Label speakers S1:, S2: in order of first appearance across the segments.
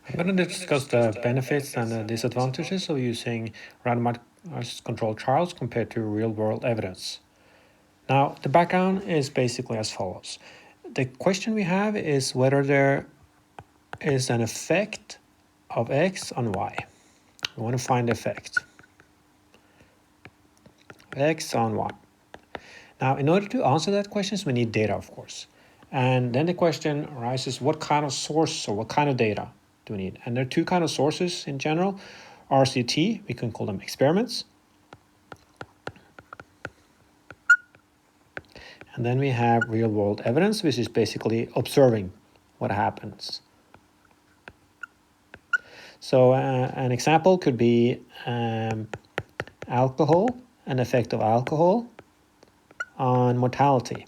S1: I'm going to discuss the benefits and the disadvantages of using randomized controlled trials compared to real-world evidence. Now, the background is basically as follows. The question we have is whether there is an effect of X on Y. We want to find the effect. X on Y. Now, in order to answer that question, we need data, of course. And then the question arises, what kind of source or what kind of data do we need? And there are two kinds of sources in general. RCT, we can call them experiments. And then we have real-world evidence, which is basically observing what happens. So an example could be alcohol, an effect of alcohol on mortality.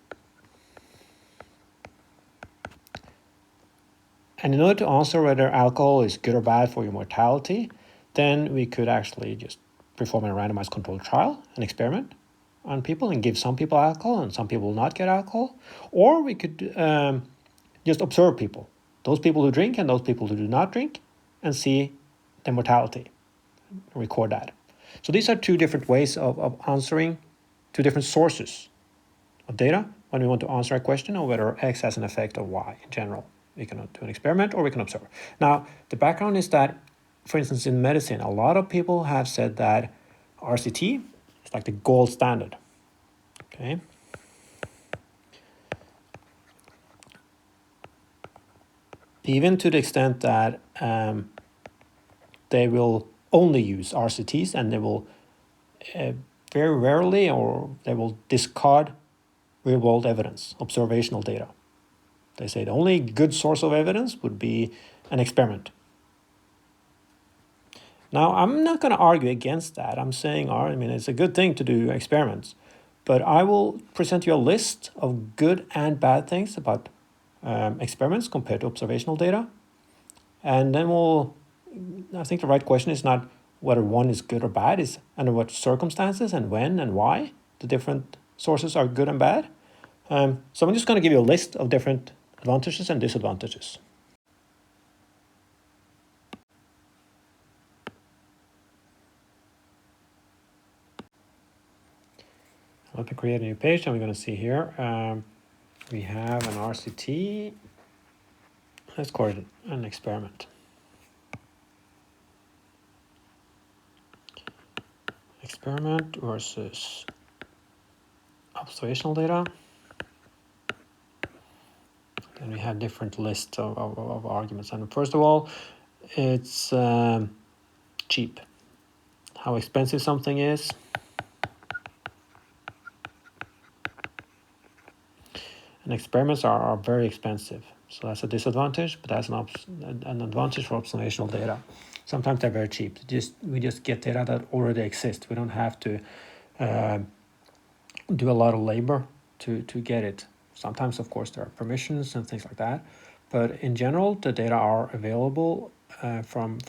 S1: And in order to answer whether alcohol is good or bad for your mortality, then we could actually just perform a randomized controlled trial, an experiment on people, and give some people alcohol and some people will not get alcohol. Or we could just observe people, those people who drink and those people who do not drink, and see the mortality, record that. So these are two different ways of answering two different sources of data when we want to answer a question of whether X has an effect of Y in general. We can do an experiment or we can observe. Now, the background is that, for instance, in medicine, a lot of people have said that RCT is like the gold standard. Okay. Even to the extent that they will only use RCTs and they will very rarely or they will discard real-world evidence, observational data. They say the only good source of evidence would be an experiment. Now, I'm not going to argue against that. I'm saying, it's a good thing to do experiments. But I will present you a list of good and bad things about experiments compared to observational data. And then I think the right question is not whether one is good or bad, is under what circumstances and when and why the different sources are good and bad. So I'm just going to give you a list of different advantages and disadvantages. Let me create a new page and we're going to see here. We have an RCT. Let's call it an experiment. Experiment versus observational data. And we have different lists of arguments. And first of all, it's cheap. How expensive something is. And experiments are very expensive. So that's a disadvantage, but that's an advantage for observational data. Sometimes they're very cheap. We just get data that already exists. We don't have to do a lot of labor to get it. Sometimes, of course, there are permissions and things like that. But in general, the data are available from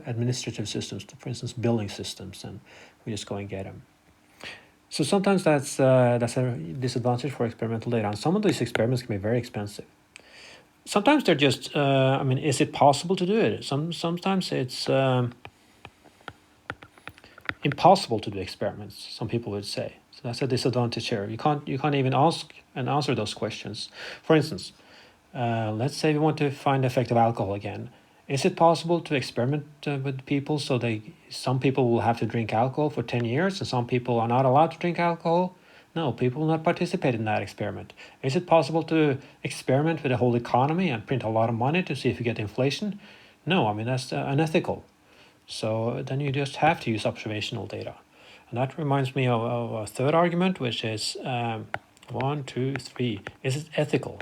S1: administrative systems, for instance, billing systems, and we just go and get them. So sometimes that's a disadvantage for experimental data, and some of these experiments can be very expensive. Sometimes they're just, is it possible to do it? Sometimes it's impossible to do experiments, some people would say. So that's a disadvantage here. You can't even ask and answer those questions. For instance, let's say we want to find the effect of alcohol again. Is it possible to experiment with people so some people will have to drink alcohol for 10 years and some people are not allowed to drink alcohol? No, people will not participate in that experiment. Is it possible to experiment with the whole economy and print a lot of money to see if you get inflation? No, that's unethical. So then you just have to use observational data. And that reminds me of a third argument, which is 1, 2, 3. Is it ethical?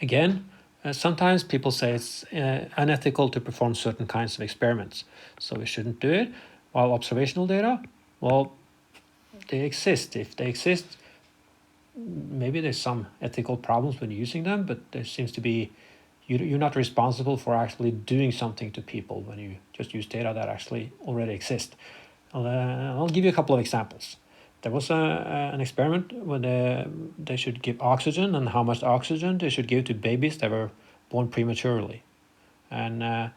S1: Again, sometimes people say it's unethical to perform certain kinds of experiments, so we shouldn't do it. While observational data, well, they exist. If they exist, maybe there's some ethical problems when using them, but there seems to be, you're not responsible for actually doing something to people when you just use data that actually already exist. I'll give you a couple of examples. There was an experiment where they should give oxygen, and how much oxygen they should give to babies that were born prematurely. And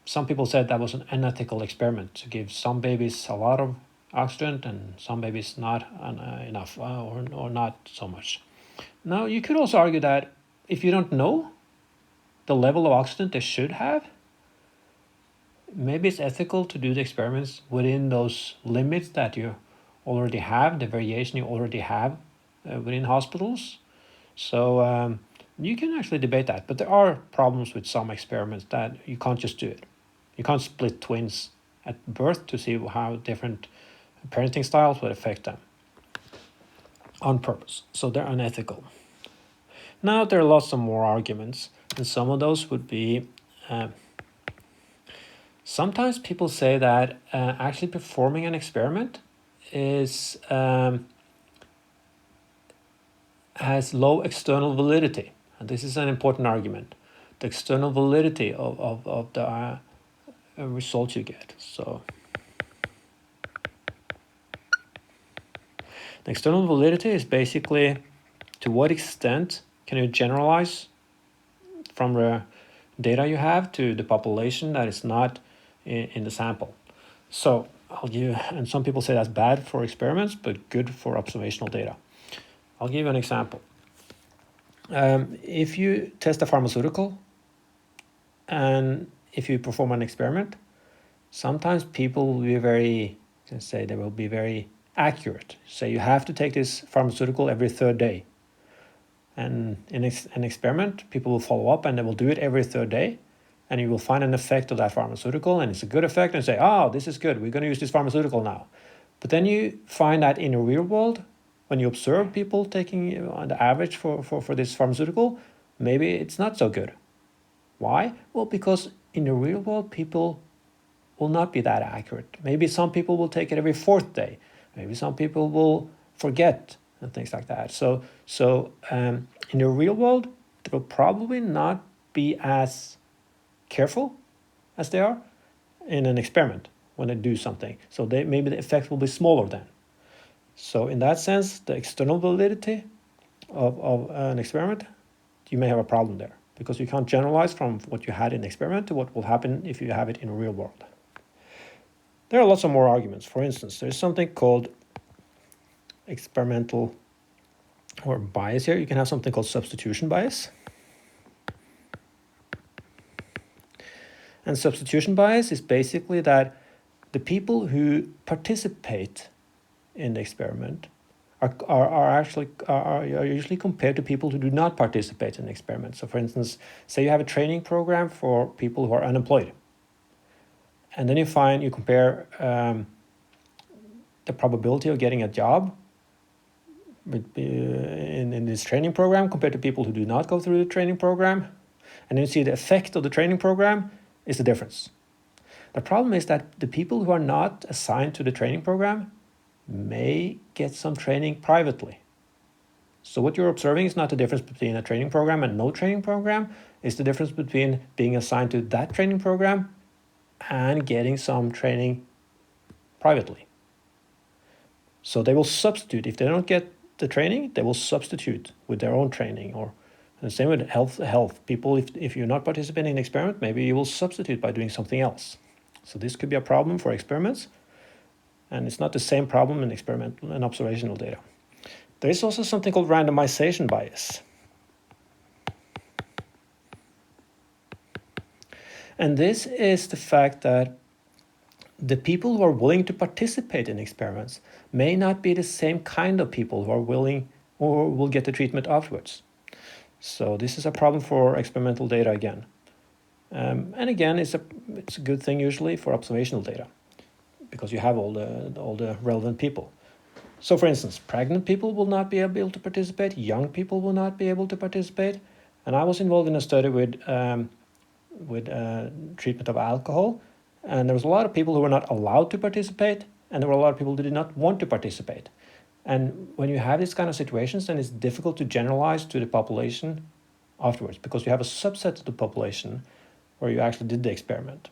S1: some people said that was an unethical experiment to give some babies a lot of oxygen and some babies not enough or not so much. Now, you could also argue that if you don't know the level of oxygen they should have, maybe it's ethical to do the experiments within those limits that you already have, the variation you already have within hospitals. So you can actually debate that, but there are problems with some experiments that you can't just do it. You can't split twins at birth to see how different parenting styles would affect them on purpose. So they're unethical. Now, there are lots of more arguments, and some of those would be sometimes people say that actually performing an experiment is has low external validity. And this is an important argument. The external validity of the result you get. So the external validity is basically to what extent can you generalize from the data you have to the population that is not in the sample. So and some people say that's bad for experiments, but good for observational data. I'll give you an example. If you test a pharmaceutical and if you perform an experiment, sometimes people will be they will be very accurate. Say you have to take this pharmaceutical every third day. And in an experiment, people will follow up and they will do it every third day. And you will find an effect of that pharmaceutical, and it's a good effect, and say, oh, this is good, we're going to use this pharmaceutical now. But then you find that in the real world, when you observe people taking on the average for this pharmaceutical, maybe it's not so good. Why? Well, because in the real world, people will not be that accurate. Maybe some people will take it every fourth day. Maybe some people will forget and things like that. So in the real world, they will probably not be as careful as they are in an experiment when they do something. So maybe the effect will be smaller then. So in that sense, the external validity of an experiment, you may have a problem there because you can't generalize from what you had in the experiment to what will happen if you have it in the real world. There are lots of more arguments. For instance, there's something called experimental or bias here. You can have something called substitution bias. And substitution bias is basically that the people who participate in the experiment are usually compared to people who do not participate in the experiment. So for instance, say you have a training program for people who are unemployed. And then you compare the probability of getting a job in this training program compared to people who do not go through the training program. And then you see the effect of the training program is the difference. The problem is that the people who are not assigned to the training program may get some training privately. So what you're observing is not the difference between a training program and no training program. It's the difference between being assigned to that training program and getting some training privately. So they will substitute. If they don't get the training, they will substitute with their own training. Or the same with health. People, if you're not participating in an experiment, maybe you will substitute by doing something else. So this could be a problem for experiments. And it's not the same problem in experimental and observational data. There is also something called randomization bias. And this is the fact that the people who are willing to participate in experiments may not be the same kind of people who are willing or will get the treatment afterwards. So this is a problem for experimental data again. And again, it's a good thing usually for observational data because you have all the relevant people. So for instance, pregnant people will not be able to participate, young people will not be able to participate. And I was involved in a study with treatment of alcohol, and there was a lot of people who were not allowed to participate, and there were a lot of people who did not want to participate. And when you have these kind of situations, then it's difficult to generalize to the population afterwards because you have a subset of the population where you actually did the experiment.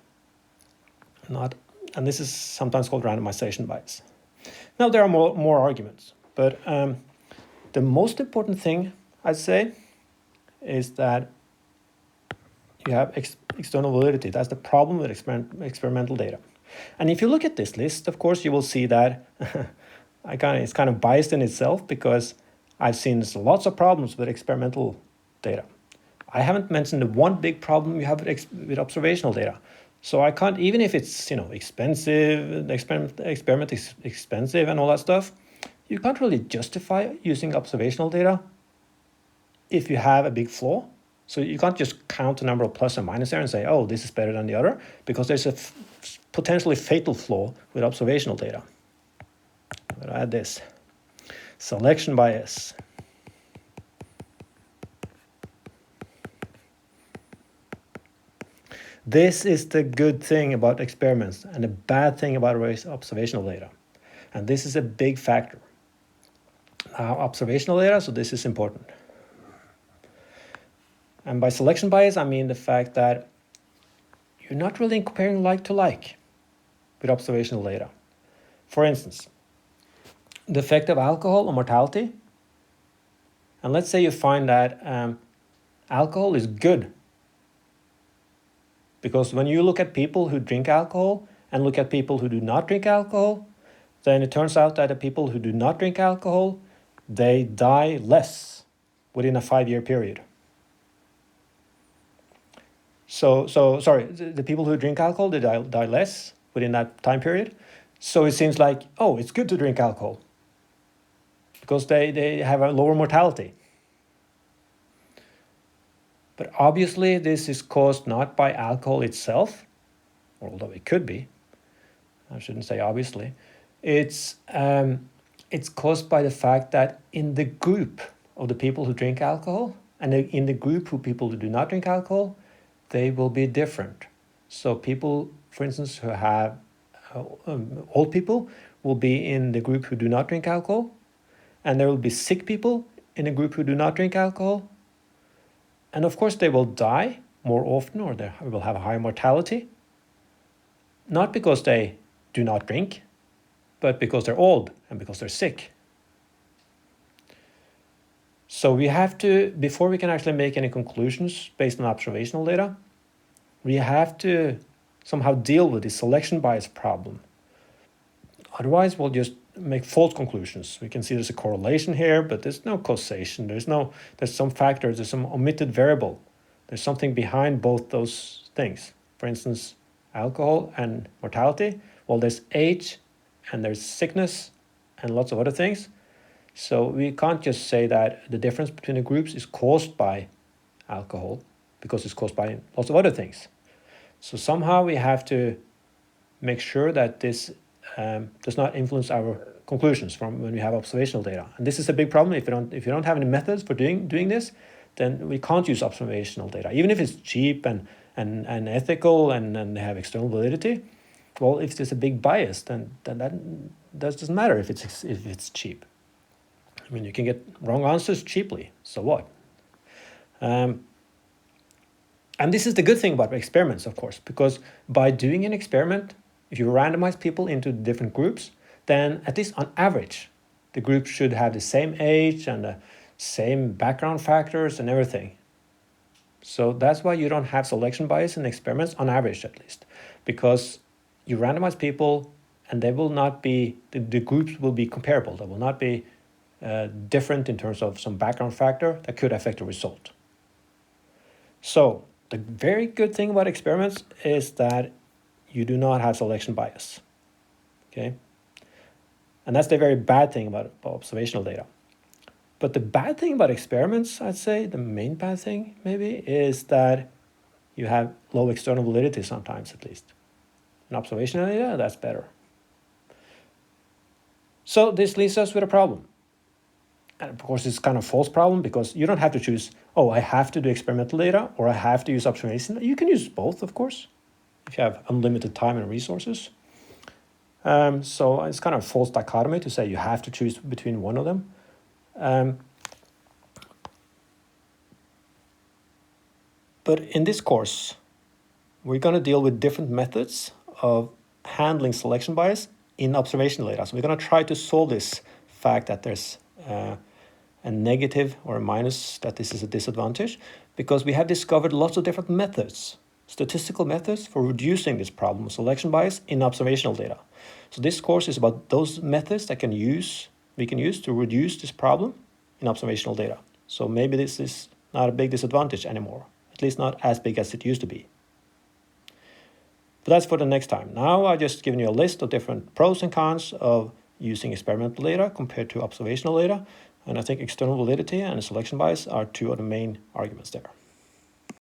S1: And this is sometimes called randomization bias. Now, there are more arguments, but the most important thing, I'd say, is that you have external validity. That's the problem with experimental data. And if you look at this list, of course, you will see that it's kind of biased in itself, because I've seen lots of problems with experimental data. I haven't mentioned the one big problem you have with observational data. So I can't, even if it's expensive, the experiment is expensive and all that stuff, you can't really justify using observational data if you have a big flaw. So you can't just count the number of plus and minus there and say, oh, this is better than the other, because there's a potentially fatal flaw with observational data. I'm going to add this. Selection bias. This is the good thing about experiments and the bad thing about observational data. And this is a big factor. Now, observational data, so this is important. And by selection bias, I mean the fact that you're not really comparing like to like with observational data. For instance, the effect of alcohol on mortality. And let's say you find that alcohol is good. Because when you look at people who drink alcohol and look at people who do not drink alcohol, then it turns out that the people who do not drink alcohol, they die less within a 5-year period. So sorry, the people who drink alcohol, they die less within that time period. So it seems like, oh, it's good to drink alcohol because they have a lower mortality. But obviously this is caused not by alcohol itself, although it could be. I shouldn't say obviously. It's caused by the fact that in the group of the people who drink alcohol and in the group of people who do not drink alcohol, they will be different. So people, for instance, who have old people will be in the group who do not drink alcohol, and there will be sick people in a group who do not drink alcohol. And of course, they will die more often, or they will have a higher mortality, not because they do not drink, but because they're old and because they're sick. So we have to, before we can actually make any conclusions based on observational data, we have to somehow deal with the selection bias problem. Otherwise, we'll just make false conclusions. We can see there's a correlation here, but there's no causation. There's some factor, there's some omitted variable. There's something behind both those things. For instance, alcohol and mortality. Well, there's age and there's sickness and lots of other things. So we can't just say that the difference between the groups is caused by alcohol, because it's caused by lots of other things. So somehow we have to make sure that this does not influence our conclusions from when we have observational data. And this is a big problem. If you don't have any methods for doing this, then we can't use observational data, even if it's cheap and ethical and have external validity. Well, if there's a big bias, then that doesn't matter if it's cheap. I mean, you can get wrong answers cheaply. So what? And this is the good thing about experiments, of course, because by doing an experiment, if you randomize people into different groups, then at least on average, the groups should have the same age and the same background factors and everything. So that's why you don't have selection bias in experiments, on average at least, because you randomize people and they will not be, the groups will be comparable. They will not be different in terms of some background factor that could affect the result. So the very good thing about experiments is that you do not have selection bias, okay? And that's the very bad thing about observational data. But the bad thing about experiments, I'd say, the main bad thing maybe, is that you have low external validity sometimes, at least. In observational data, that's better. So this leaves us with a problem. And of course, it's kind of a false problem, because you don't have to choose, oh, I have to do experimental data or I have to use observation. You can use both, of course, if you have unlimited time and resources. So it's kind of a false dichotomy to say you have to choose between one of them. But in this course, we're going to deal with different methods of handling selection bias in observational data. So we're going to try to solve this fact that there's a negative or a minus, that this is a disadvantage, because we have discovered lots of different methods, statistical methods for reducing this problem of selection bias in observational data. So this course is about those methods that we can use to reduce this problem in observational data. So maybe this is not a big disadvantage anymore, at least not as big as it used to be. But that's for the next time. Now I've just given you a list of different pros and cons of using experimental data compared to observational data. And I think external validity and selection bias are two of the main arguments there.